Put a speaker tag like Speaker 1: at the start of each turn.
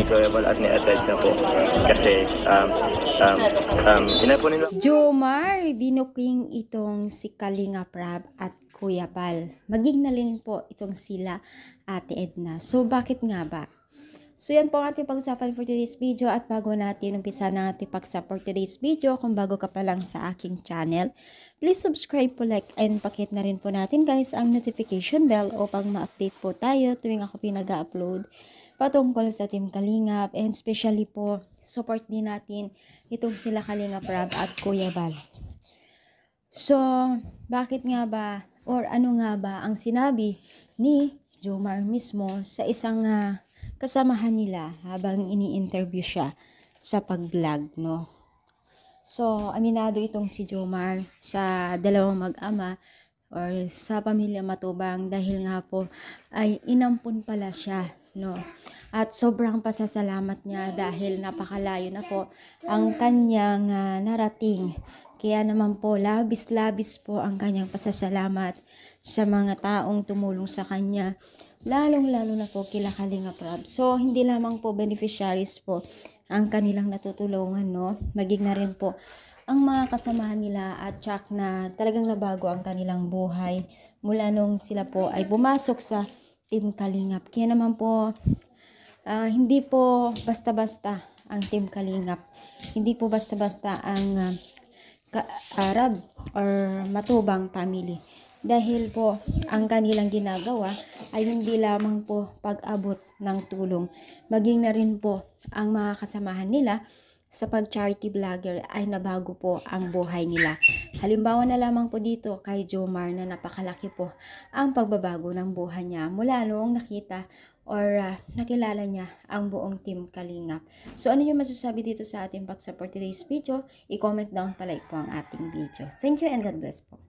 Speaker 1: ni Kuya Bal at ni Adelka po. Kasi inapo nila.
Speaker 2: Jomar, binuking itong si Kalinga Prab at Kuya Bal. Maging na rin po itong sila Ate Edna. So, bakit nga ba? So, yan po ang ating pag-usapan for today's video. At bago natin umpisa na ating pag-usapan for today's video, kung bago ka pa lang sa aking channel, please subscribe po, like, and pakit na rin po natin guys ang notification bell upang ma-update po tayo tuwing ako pinag-upload patungkol sa Team Kalingap, and especially po, support din natin itong sila Kalinga Prab at Kuya Bal. So, bakit nga ba, or ano nga ba ang sinabi ni Jomar mismo sa isang kasamahan nila habang ini-interview siya sa pag-vlog, no? So, aminado itong si Jomar sa dalawang mag-ama or sa pamilya Matubang dahil nga po ay inampun pala siya, no? At sobrang pasasalamat niya dahil napakalayo na po ang kanyang narating. Kaya naman po, labis-labis po ang kanyang pasasalamat sa mga taong tumulong sa kanya. Lalong-lalo na po kila Kalinga Prab. So, hindi lamang po beneficiaries po ang kanilang natutulungan, no? Maging na rin po ang mga kasamahan nila at tsak na talagang nabago ang kanilang buhay mula nung sila po ay pumasok sa Team Kalingap. Kaya naman po, hindi po basta-basta ang Team Kalingap. Hindi po basta-basta ang Arab or Matubang family. Dahil po, ang kanilang ginagawa ay hindi lamang po pag-abot ng tulong. Maging na rin po ang mga kasamahan nila sa pag-charity vlogger ay nabago po ang buhay nila. Halimbawa na lamang po dito kay Jomar na napakalaki po ang pagbabago ng buhay niya mula noong nakita or nakilala niya ang buong Team Kalingap. So ano yung masasabi dito sa ating pag-support today's video? I-comment down palike po ang ating video. Thank you and God bless po.